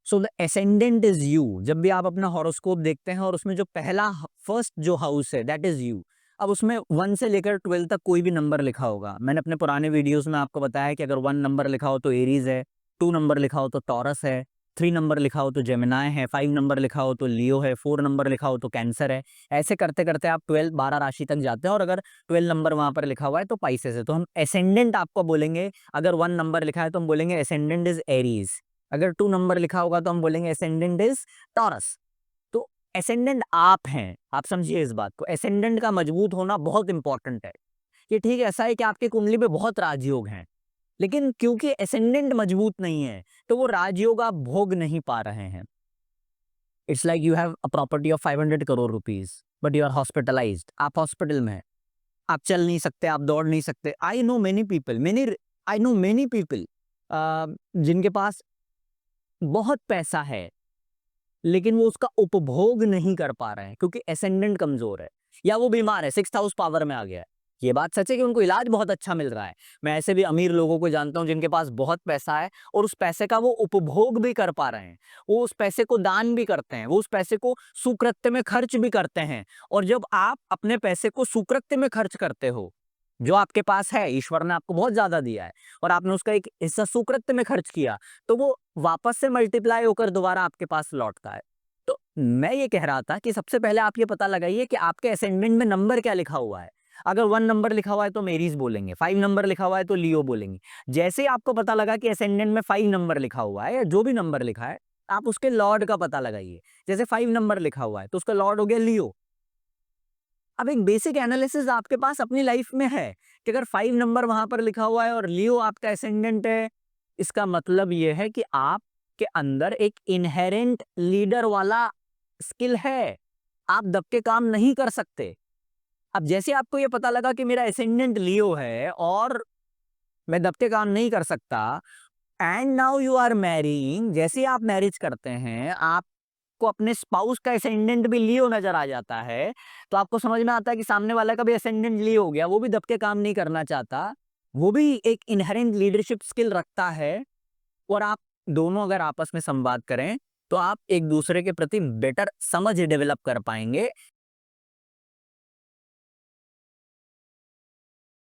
So the ascendant is you. जब भी आप अपना हॉरोस्कोप देखते हैं और उसमें जो पहला फर्स्ट जो हाउस है दैट इज यू। अब उसमें 1 से लेकर 12 तक कोई भी नंबर लिखा होगा। मैंने अपने पुराने वीडियोस में आपको बताया कि अगर 1 नंबर लिखा हो तो एरीज है, 2 नंबर लिखा हो तो टॉरस है, 3 नंबर लिखा हो तो जेमिनाई है, 5 नंबर लिखा हो तो लियो है, 4 नंबर लिखा हो तो कैंसर है। ऐसे करते करते आप 12 राशि तक जाते हैं और अगर 12 नंबर वहां पर लिखा हुआ है तो पाइसेस है। तो हम एसेंडेंट आपको बोलेंगे, अगर 1 नंबर लिखा है तो हम बोलेंगे एसेंडेंट इज एरीज। अगर 2 नंबर लिखा होगा तो हम बोलेंगे एसेंडेंट इज टॉरस। तो एसेंडेंट आप हैं, आप समझिए इस बात को। एसेंडेंट का मजबूत होना बहुत इंपॉर्टेंट है। ये ठीक है, ऐसा है कि आपकी कुंडली में बहुत राजयोग हैं, लेकिन क्योंकि एसेंडेंट मजबूत नहीं है तो वो राजयोग आप भोग नहीं पा रहे हैं। It's like you have a property of 500 crore rupees but you are hospitalised. आप हॉस्पिटल में हैं, आप चल नहीं सकते, आप दौड़ नहीं सकते। आई नो मेनी पीपल जिनके पास बहुत पैसा है लेकिन वो उसका उपभोग नहीं कर पा रहे हैं क्योंकि एसेंडेंट कमजोर है या वो बीमार है, 6th हाउस पावर में आ गया है। ये बात सच है कि उनको इलाज बहुत अच्छा मिल रहा है। मैं ऐसे भी अमीर लोगों को जानता हूं जिनके पास बहुत पैसा है और उस पैसे का वो उपभोग भी कर पा रहे हैं। वो उस पैसे को दान भी करते हैं, वो उस पैसे को सुकृत्य में खर्च भी करते हैं। और जब आप अपने पैसे को सुकृत्य में खर्च करते हो, जो आपके पास है, ईश्वर ने आपको बहुत ज्यादा दिया है और आपने उसका एक हिस्सा सुकृत्य में खर्च किया, तो वो वापस से मल्टीप्लाई होकर दोबारा आपके पास लौटता है। तो मैं ये कह रहा था कि सबसे पहले आप ये पता लगाइए कि आपके असाइनमेंट में नंबर क्या लिखा हुआ है। अगर 1 नंबर लिखा हुआ है तो मेरीज बोलेंगे, 5 नंबर लिखा हुआ है तो लियो बोलेंगे। जैसे ही आपको पता लगा कि असेंडेंट में 5 नंबर लिखा हुआ है या जो भी नंबर लिखा है, आप उसके लॉर्ड का पता लगाइए। जैसे 5 नंबर लिखा हुआ है तो उसका लॉर्ड हो गया लियो। अब एक बेसिक एनालिसिस आपके पास अपनी लाइफ में है कि अगर 5 नंबर वहां पर लिखा हुआ है और लियो आपका असेंडेंट है, इसका मतलब यह है कि आपके अंदर एक इनहेरेंट लीडर वाला स्किल है। आप दब के काम नहीं कर सकते। अब जैसे आपको ये पता लगा कि मेरा असेंडेंट लियो है और मैं दब के काम नहीं कर सकता, and now you are marrying, जैसे ही आप मैरिज करते हैं आपको अपने स्पाउस का असेंडेंट भी लियो नजर आ जाता है, तो आपको समझ में आता है कि सामने वाला का भी असेंडेंट लियो हो गया, वो भी दब के काम नहीं करना चाहता, वो भी एक इनहेरेंट लीडरशिप स्किल रखता है। और आप दोनों अगर आपस में संवाद करें तो आप एक दूसरे के प्रति बेटर समझ डेवलप कर पाएंगे